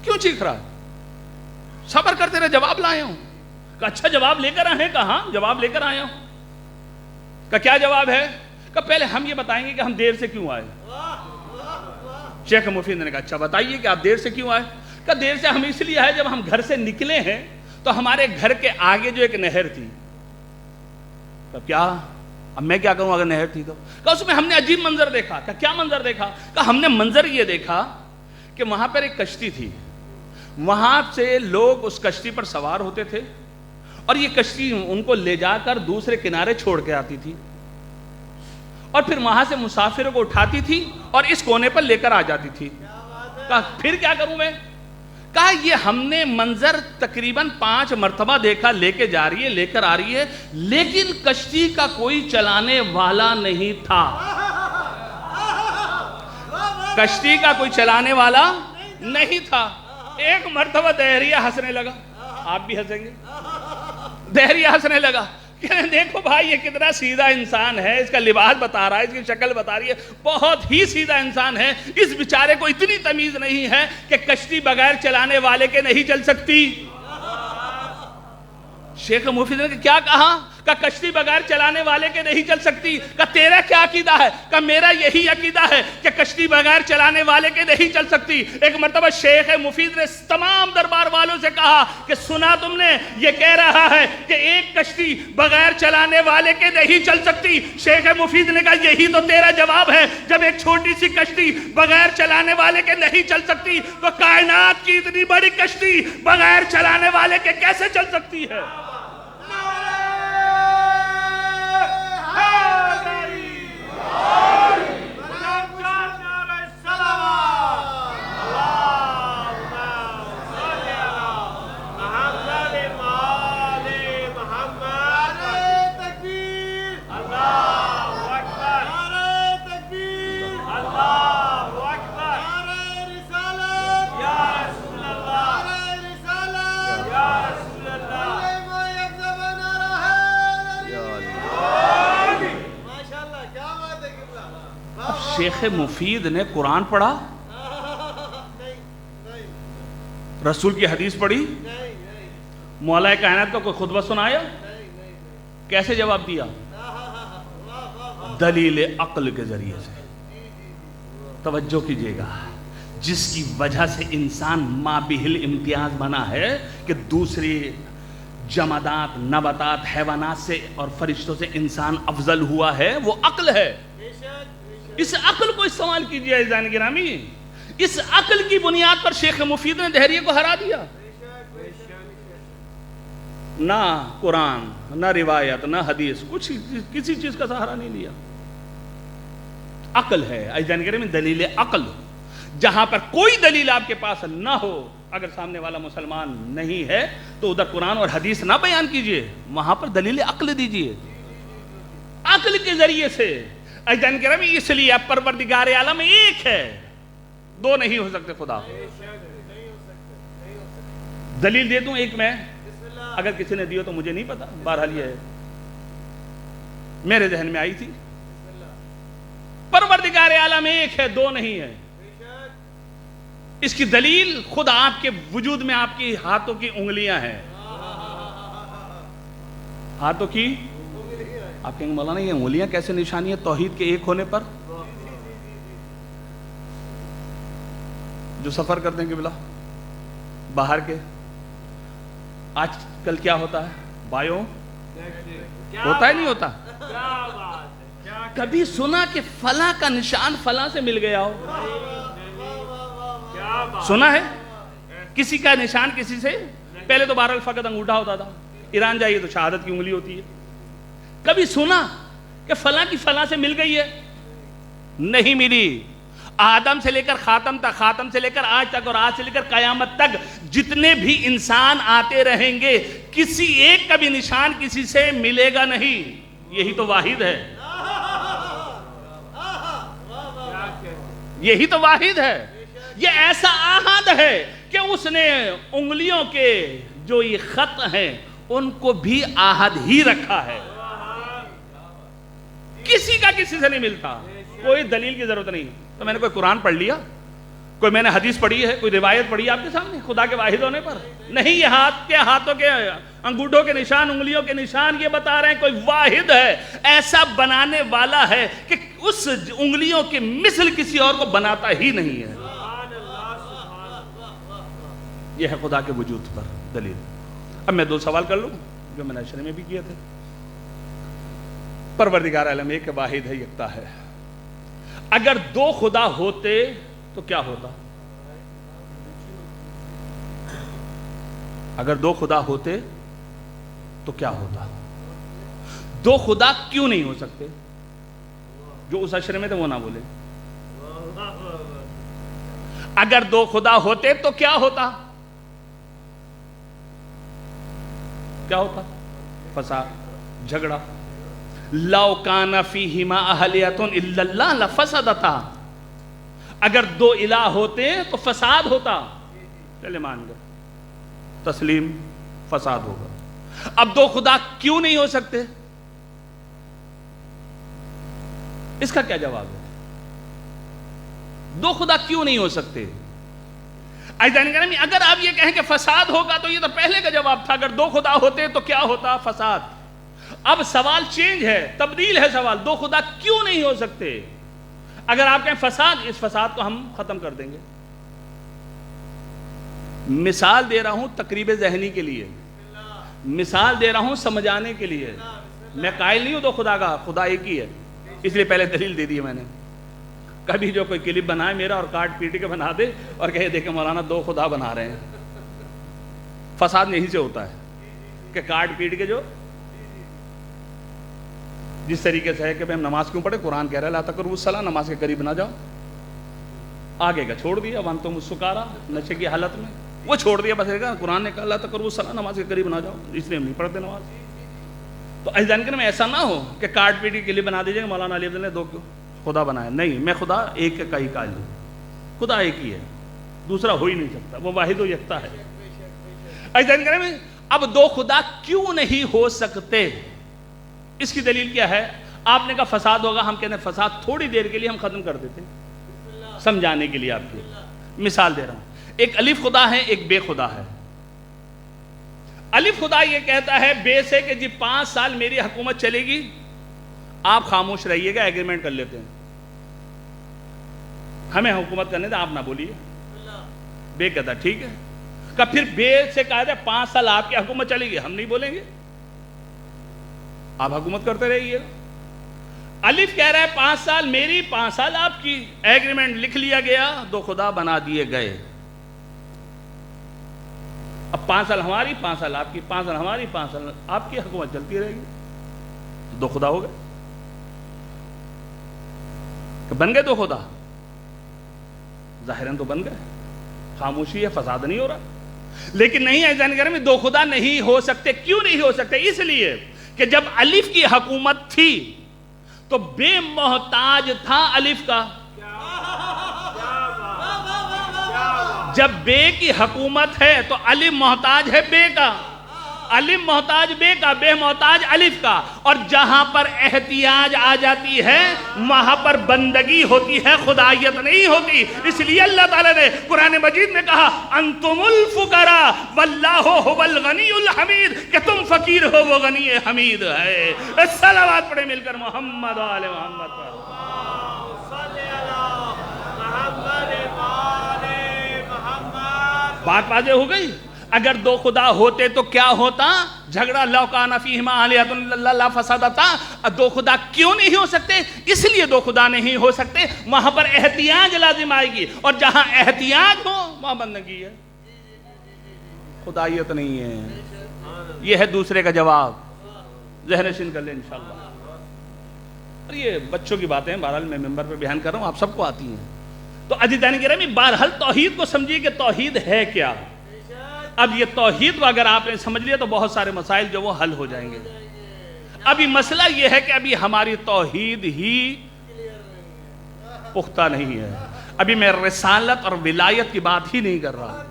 کیوں چیخ رہا ہے، صبر کر تیرا جواب لائے ہوں۔ کہ اچھا جواب لے کر آئے؟ کہاں جواب لے کر آئے ہوں۔ کہ کیا جواب ہے؟ کہ پہلے ہم یہ بتائیں گے کہ ہم دیر سے کیوں آئے۔ شیخ مفید نے کہا اچھا بتائیے کہ آپ دیر سے کیوں آئے۔ کہ دیر سے ہم اس لیے آئے، جب ہم گھر سے نکلے ہیں تو ہمارے گھر کے آگے جو ایک نہر تھی۔ کہ کیا، اب میں کیا کروں اگر نہر تھی تو؟ کہ اس میں ہم نے عجیب منظر دیکھا۔ کہ کیا منظر دیکھا؟ کہ ہم نے منظر یہ دیکھا کہ وہاں پر ایک کشتی تھی، وہاں سے لوگ اس کشتی پر سوار ہوتے تھے، اور یہ کشتی ان کو لے جا کر دوسرے کنارے چھوڑ کے آتی تھی، اور پھر وہاں سے مسافروں کو اٹھاتی تھی اور اس کونے پر لے کر آ جاتی تھی۔ کہا پھر کیا کروں میں؟ کہا یہ ہم نے منظر تقریباً 5 مرتبہ دیکھا، لے کے جا رہی ہے، لے کر آ رہی ہے، لیکن کشتی کا کوئی چلانے والا نہیں تھا، کشتی کا کوئی چلانے والا نہیں تھا۔ ایک مرتبہ دہریہ ہنسنے لگا، آپ بھی ہنسیں گے، دہریہ ہنسنے لگا، کہنے دیکھو بھائی یہ کتنا سیدھا انسان ہے، اس کا لباس بتا رہا ہے، اس کی شکل بتا رہی ہے، بہت ہی سیدھا انسان ہے، اس بیچارے کو اتنی تمیز نہیں ہے کہ کشتی بغیر چلانے والے کے نہیں چل سکتی۔ شیخ مفید نے کیا کہا؟ کہ کشتی بغیر چلانے والے کے نہیں چل سکتی۔ کہ تیرا کیا عقیدہ ہے؟ کہ میرا یہی عقیدہ ہے کہ کشتی بغیر چلانے والے کے نہیں چل سکتی۔ ایک مرتبہ شیخ مفید نے تمام دربار والوں سے کہا کہ سنا تم نے، یہ کہہ رہا ہے کہ ایک کشتی بغیر چلانے والے کے نہیں چل سکتی۔ شیخ مفید نے کہا یہی تو تیرا جواب ہے، جب ایک چھوٹی سی کشتی بغیر چلانے والے کے نہیں چل سکتی تو کائنات کی اتنی بڑی کشتی بغیر چلانے والے کے کیسے چل سکتی ہے؟ شیخ مفید نے قرآن پڑھا، رسول کی حدیث پڑھی، مولا کائنات کا کوئی خطبہ سنایا؟ کیسے جواب دیا؟ دلیل عقل کے ذریعے سے۔ توجہ کیجئے گا، جس کی وجہ سے انسان مابہل امتیاز بنا ہے کہ دوسری جمادات، نباتات، حیوانات سے اور فرشتوں سے انسان افضل ہوا ہے، وہ عقل ہے۔ اس عقل کو استعمال کیجئے عزیزان گرامی۔ اس عقل کی بنیاد پر شیخ مفید نے دہریے کو ہرا دیا۔ نہ قرآن، نہ روایت، نہ حدیث، کچھ کسی چیز کا سہارا نہیں لیا۔ عقل ہے عزیزان گرامی، دلیل عقل۔ جہاں پر کوئی دلیل آپ کے پاس نہ ہو، اگر سامنے والا مسلمان نہیں ہے تو ادھر قرآن اور حدیث نہ بیان کیجئے، وہاں پر دلیل عقل دیجئے۔ عقل کے ذریعے سے عزیزان گرامی، اس لیے اب پروردگار عالم ایک ہے، دو نہیں ہو سکتے خدا۔ دلیل دے دوں ایک میں، اگر کسی نے دیو تو مجھے نہیں پتا، بہرحال یہ ہے میرے ذہن میں آئی تھی۔ پروردگار عالم ایک ہے، دو نہیں ہے۔ اس کی دلیل خود آپ کے وجود میں آپ کی ہاتھوں کی انگلیاں ہیں۔ ہاتھوں کی، آپ کہیں گے مولانا یہ انگلیاں کیسے نشانی ہے توحید کے ایک ہونے پر؟ جو سفر کرتے ہیں قبلہ باہر کے، آج کل کیا ہوتا ہے؟ بایو ہوتا ہے نہیں ہوتا؟ کبھی سنا کہ فلاں کا نشان فلاں سے مل گیا ہو؟ سنا ہے کسی کا نشان کسی سے؟ پہلے تو بہرحال فقط انگوٹھا ہوتا تھا، ایران جائیے تو شہادت کی انگلی ہوتی ہے۔ کبھی سنا کہ فلاں کی فلاں سے مل گئی ہے؟ نہیں ملی۔ آدم سے لے کر خاتم تک، خاتم سے لے کر آج تک، اور آج سے لے کر قیامت تک جتنے بھی انسان آتے رہیں گے، کسی ایک کا بھی نشان کسی سے ملے گا نہیں۔ یہی تو واحد ہے، یہی تو واحد ہے۔ یہ ایسا احد ہے کہ اس نے انگلیوں کے جو یہ خط ہیں ان کو بھی احد ہی رکھا ہے، کسی کا کسی سے نہیں ملتا۔ کوئی دلیل کی ضرورت نہیں۔ تو میں نے کوئی قرآن پڑھ لیا، کوئی میں نے حدیث پڑھی ہے، کوئی روایت پڑھی ہے آپ کے سامنے خدا کے واحد ہونے پر؟ نہیں، یہ ہاتھ کے، ہاتھوں کے انگوٹھوں کے نشان، انگلیوں کے نشان یہ بتا رہے ہیں کوئی واحد ہے، ایسا بنانے والا ہے کہ اس انگلیوں کے مثل کسی اور کو بناتا ہی نہیں ہے۔ یہ ہے خدا کے وجود پر دلیل۔ اب میں دو سوال کر لوں جو میں نے شروع میں بھی کیے تھے۔ پروردگار عالم ایک واحد ہے، یکتا ہے۔ اگر دو خدا ہوتے تو کیا ہوتا؟ اگر دو خدا ہوتے تو کیا ہوتا؟ دو خدا کیوں نہیں ہو سکتے؟ جو اس اشرے میں تھے وہ نہ بولے۔ اگر دو خدا ہوتے تو کیا ہوتا؟ کیا ہوتا؟ فساد، جھگڑا۔ لو کان فیہما اہلیۃ الا اللہ لفسدتا۔ اگر دو الہ ہوتے تو فساد ہوتا۔ چلے مان گئے، تسلیم، فساد ہوگا۔ اب دو خدا کیوں نہیں ہو سکتے؟ اس کا کیا جواب ہے؟ دو خدا کیوں نہیں ہو سکتے؟ اگر آپ یہ کہیں کہ فساد ہوگا تو یہ تو پہلے کا جواب تھا، اگر دو خدا ہوتے تو کیا ہوتا؟ فساد۔ اب سوال چینج ہے، تبدیل ہے سوال، دو خدا کیوں نہیں ہو سکتے؟ اگر آپ کہیں فساد، اس فساد کو ہم ختم کر دیں گے۔ مثال دے رہا ہوں تقریب ذہنی کے لیے، مثال دے رہا ہوں سمجھانے کے لیے۔ میں قائل نہیں ہوں دو خدا کا، خدا ایک ہی ہے، اس لیے پہلے دلیل دے دی ہے میں نے۔ کبھی جو کوئی کلپ بنائے میرا اور کاٹ پیٹ کے بنا دے اور کہے دیکھیں مولانا دو خدا بنا رہے ہیں، فساد یہیں سے ہوتا ہے کہ کاٹ پیٹ کے جو جس طریقے سے ہے کہ ہم نماز کیوں پڑھے، قرآن کہہ رہا ہے لا تقربوا الصلاۃ، نماز کے قریب نہ جاؤ، آگے کا چھوڑ دیا، وانتم سکارا، نشے کی حالت میں وہ چھوڑ دیا، بس قرآن نے کہا لا تقربوا الصلاۃ، نماز کے قریب نہ جاؤ، اس لیے ہم نہیں پڑھتے نماز۔ تو عزیزان میں ایسا نہ ہو کہ کاٹ پیٹ کے لیے بنا دیجیے مولانا علی نے دو خدا بنایا، نہیں، میں خدا ایک کا ہی قائل ہوں، خدا ایک ہی ہے، دوسرا ہو ہی نہیں سکتا، وہ واحد و یکتا ہے۔ عزیزان میں اب دو خدا کیوں نہیں ہو سکتے؟ اس کی دلیل کیا ہے؟ آپ نے کہا فساد ہوگا، ہم کہتے ہیں فساد تھوڑی دیر کے لیے ہم ختم کر دیتے ہیں، سمجھانے کے لیے آپ کی مثال دے رہا ہوں۔ ایک الف خدا ہے، ایک بے خدا ہے۔ الف خدا یہ کہتا ہے بے سے کہ جی 5 سال میری حکومت چلے گی، آپ خاموش رہیے گا، ایگریمنٹ کر لیتے ہیں، ہمیں حکومت کرنے دیں، آپ نہ بولیے۔ بے کہتا ٹھیک ہے، کہ پھر بے سے کہا جائے 5 سال آپ کی حکومت چلے گی، ہم نہیں بولیں گے، آپ حکومت کرتے رہیے۔ الف کہہ رہا ہے 5 سال میری، 5 سال آپ کی، ایگریمنٹ لکھ لیا گیا، 2 خدا بنا دیے گئے۔ اب 5 سال ہماری، 5 سال آپ کی، 5 سال ہماری، 5 سال آپ کی حکومت چلتی رہے گی، 2 خدا ہو گئے۔ کہ بن گئے 2 خدا، ظاہراً تو بن گئے، خاموشی ہے، فساد نہیں ہو رہا۔ لیکن نہیں ہے جانکاری میں 2 خدا نہیں ہو سکتے۔ کیوں نہیں ہو سکتے؟ اس لیے کہ جب الف کی حکومت تھی تو بے محتاج تھا الف کا، جب بے کی حکومت ہے تو الف محتاج ہے بے کا، الف محتاج بے کا، بے محتاج الف کا، اور جہاں پر احتیاج آ جاتی ہے وہاں پر بندگی ہوتی ہے، خدائیت نہیں ہوتی۔ اس لیے اللہ تعالیٰ نے قرآن مجید میں کہا انتم الفقراء واللہ هو الغنی الحمید، کہ تم فقیر ہو، وہ غنی حمید ہے۔ صلوات پڑھیں مل کر محمد و آل محمد پر۔ بات واضح ہو گئی؟ اگر 2 خدا ہوتے تو کیا ہوتا؟ جھگڑا، لو کان فیہما آلہۃ الا اللہ لفسدتا۔ 2 خدا کیوں نہیں ہو سکتے؟ اس لیے 2 خدا نہیں ہو سکتے، وہاں پر احتیاج لازم آئے گی، اور جہاں احتیاج ہو وہاں بندگی ہے، خدائیت نہیں ہے۔ یہ ہے دوسرے کا جواب، ذہن نشین کر لیں انشاءاللہ۔ اور یہ بچوں کی باتیں ہیں، بہرحال میں ممبر پر بیان کر رہا ہوں، آپ سب کو آتی ہیں۔ تو عزیزان گرامی، بہرحال توحید کو سمجھیے کہ توحید ہے کیا۔ اب یہ توحید کو اگر آپ نے سمجھ لیا تو بہت سارے مسائل جو وہ حل ہو جائیں گے۔ ابھی مسئلہ یہ ہے کہ ابھی ہماری توحید ہی پختہ نہیں ہے، ابھی میں رسالت اور ولایت کی بات ہی نہیں کر رہا۔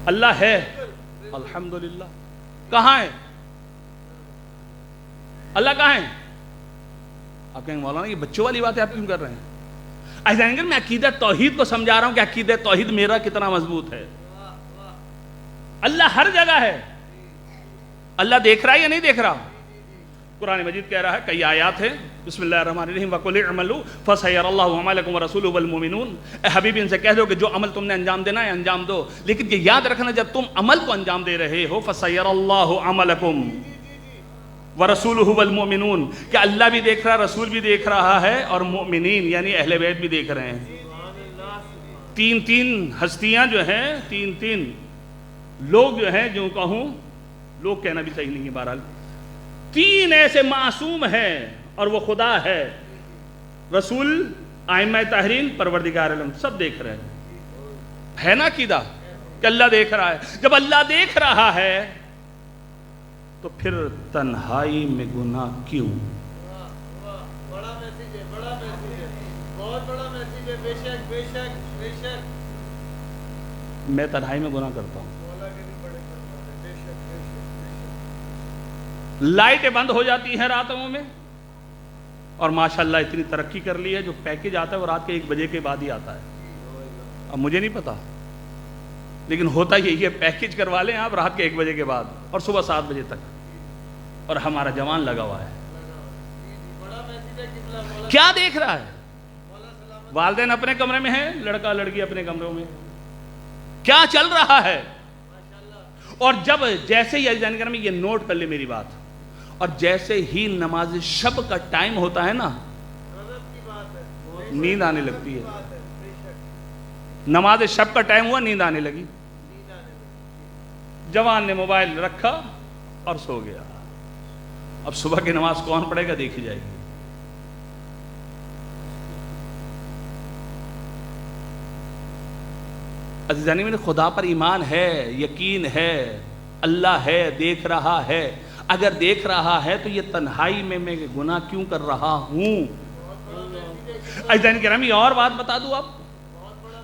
اللہ ہے، الحمدللہ، کہاں ہے اللہ؟ کہاں ہے؟ آپ کہیں مولانا یہ بچوں والی بات ہے، آپ کیوں کر رہے ہیں؟ ایسا میں عقیدہ توحید کو سمجھا رہا ہوں کہ عقیدہ توحید میرا کتنا مضبوط ہے۔ اللہ ہر جگہ ہے، اللہ دیکھ رہا ہے یا نہیں دیکھ رہا؟ قرآن مجید کہہ رہا ہے، کئی آیات ہیں، بسم اللہ الرحمن الرحیم، وَقُلِ اعْمَلُوا فَسَيَرَ اللَّهُ عَمَلَكُمْ وَرَسُولُهُ وَالْمُؤْمِنُونَ۔ اے حبیب ان سے کہہ دو کہ جو عمل تم نے انجام دینا ہے انجام دو، لیکن یہ یاد رکھنا جب تم عمل کو انجام دے رہے ہو فَسَيَرَ اللَّهُ عَمَلَكُمْ وَرَسُولُهُ وَالْمُؤْمِنُونَ، کہ اللہ بھی دیکھ رہا ہے، رسول بھی دیکھ رہا ہے، اور مؤمنین یعنی اہل بیت بھی دیکھ رہے ہیں۔ 3 ہستیاں جو ہیں، 3 لوگ جو ہیں، جو کہوں لوگ کہنا بھی صحیح نہیں ہے، بہرحال 3 ایسے معصوم ہیں، اور وہ خدا ہے، رسول، ائمہ طاہرین، پروردگار عالم، سب دیکھ رہے ہیں۔ ہے نا عقیدہ کہ اللہ دیکھ رہا ہے؟ جب اللہ دیکھ رہا ہے تو پھر تنہائی میں گناہ کیوں؟ بڑا میسیج ہے، بڑا میسیج ہے، بہت بڑا میسیج ہے، بے شک بے شک بے شک۔ میں تنہائی میں گناہ کرتا ہوں، لائٹیں بند ہو جاتی ہیں راتوں میں، اور ماشاءاللہ اتنی ترقی کر لی ہے، جو پیکج آتا ہے وہ رات کے 1 بجے کے بعد ہی آتا ہے۔ اب مجھے نہیں پتا، لیکن ہوتا یہی ہے، پیکج کروا لیں آپ رات کے 1 بجے کے بعد اور صبح 7 بجے تک، اور ہمارا جوان لگا ہوا ہے۔ کیا دیکھ رہا ہے؟ والدین اپنے کمرے میں ہیں، لڑکا لڑکی اپنے کمروں میں، کیا چل رہا ہے؟ اور جب جیسے ہی جانکاری میں یہ نوٹ کر لے میری بات، اور جیسے ہی نماز شب کا ٹائم ہوتا ہے نا، نیند آنے لگتی ہے۔ نماز شب کا ٹائم ہوا، نیند آنے لگی، جوان نے موبائل رکھا اور سو گیا۔ اب صبح کی نماز کون پڑھے گا؟ دیکھی جائے گی۔ عزیزانی میں خدا پر ایمان ہے، یقین ہے، اللہ ہے، دیکھ رہا ہے۔ اگر دیکھ رہا ہے تو یہ تنہائی میں گناہ کیوں کر رہا ہوں؟ عزیزانی گرامی اور بات بتا دوں آپ،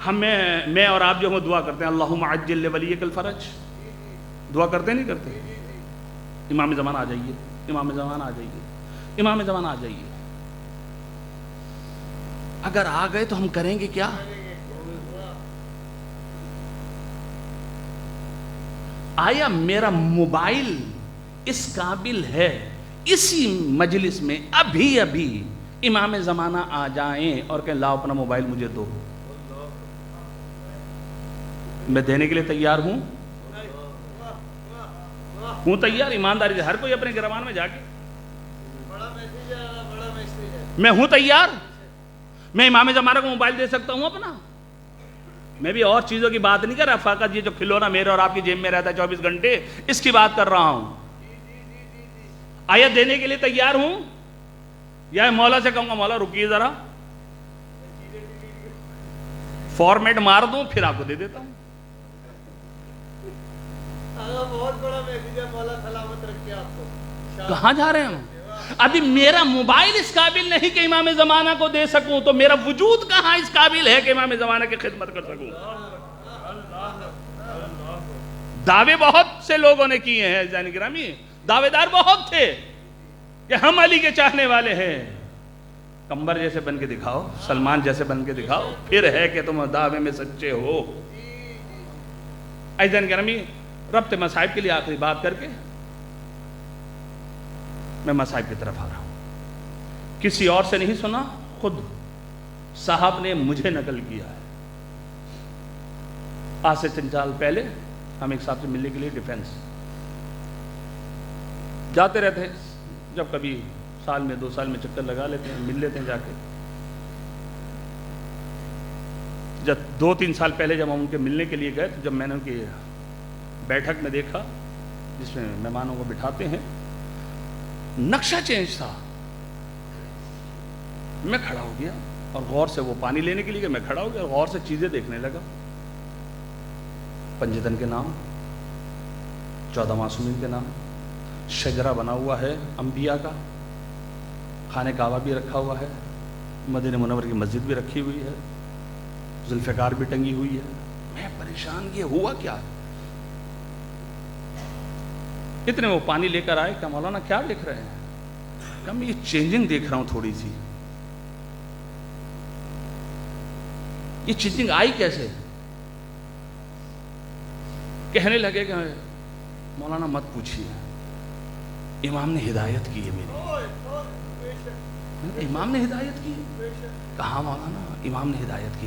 میں اور آپ جو ہم دعا کرتے ہیں اللہم عجل لولیک الفرج، دعا کرتے نہیں کرتے؟ امام زمان آ جائیے، امام زمان آ جائیے، امام زمان آ جائیے۔ اگر آ گئے تو ہم کریں گے کیا؟ آیا میرا موبائل اس قابل ہے اسی مجلس میں ابھی امام زمانہ آ جائیں اور کہیں لاؤ اپنا موبائل مجھے دو، میں دینے کے لیے تیار ہوں تیار، ایمانداری سے ہر کوئی اپنے گرمان میں جا کے، میں ہوں تیار، میں امام زمانہ کو موبائل دے سکتا ہوں اپنا، میں بھی اور چیزوں کی بات نہیں کر رہا، فقط یہ جو کھلونا میرے اور آپ کی جیب میں رہتا ہے 24 گھنٹے، اس کی بات کر رہا ہوں۔ آیا دینے کے لیے تیار ہوں، یا مولا سے کہوں گا مولا رکیے ذرا فارمیٹ مار دوں پھر آپ کو دے دیتا ہوں۔ بہت بڑا میسج ہے، مولا سلامت رکھے آپ کو۔ کہاں جا رہے ہیں؟ ابھی میرا موبائل اس قابل نہیں کہ امام زمانہ کو دے سکوں، تو میرا وجود کہاں اس قابل ہے کہ امام زمانہ کی خدمت کر سکوں؟ دعوے بہت سے لوگوں نے کیے ہیں عزیزان گرامی، دعوے دار بہت تھے کہ ہم علی کے چاہنے والے ہیں، کمبر جیسے بن کے دکھاؤ، سلمان جیسے بن کے دکھاؤ، پھر ہے کہ تم دعوے میں سچے ہو۔ عزیزان گرامی، ربط مصائب کے لیے آخری بات کر کے میں مصائب کی طرف آ رہا ہوں، کسی اور سے نہیں سنا، خود صاحب نے مجھے نقل کیا ہے۔ آج سے 3 سال پہلے ہم ایک صاحب سے ملنے کے لیے ڈیفینس جاتے رہتے ہیں، جب کبھی سال میں 2 سال میں چکر لگا لیتے ہیں، مل لیتے ہیں جا کے۔ جب 2-3 سال پہلے جب ہم ان کے ملنے کے لیے گئے، تو جب میں نے ان کی بیٹھک میں دیکھا جس میں مہمانوں کو بٹھاتے ہیں، نقشہ چینج تھا۔ میں کھڑا ہو گیا اور غور سے، وہ پانی لینے کے لیے میں کھڑا ہو گیا اور غور سے چیزیں دیکھنے لگا، پنجتن کے نام، 14 معصومین کے نام، شجرہ بنا ہوا ہے انبیاء کا، خانہ کعبہ بھی رکھا ہوا ہے، مدینہ منور کی مسجد بھی رکھی ہوئی ہے، ذوالفقار بھی ٹنگی ہوئی ہے۔ میں پریشان، یہ ہوا کیا؟ اتنے وہ پانی لے کر آئے، کہ مولانا کیا دیکھ رہے ہیں؟ کہ میں یہ چینجنگ دیکھ رہا ہوں تھوڑی سی۔ یہ چینجنگ آئی کیسے؟ کہنے لگے کہ مولانا مت پوچھیے، امام نے ہدایت کی ہے میری۔ امام نے ہدایت کی؟ کہاں مولانا؟ امام نے ہدایت کی۔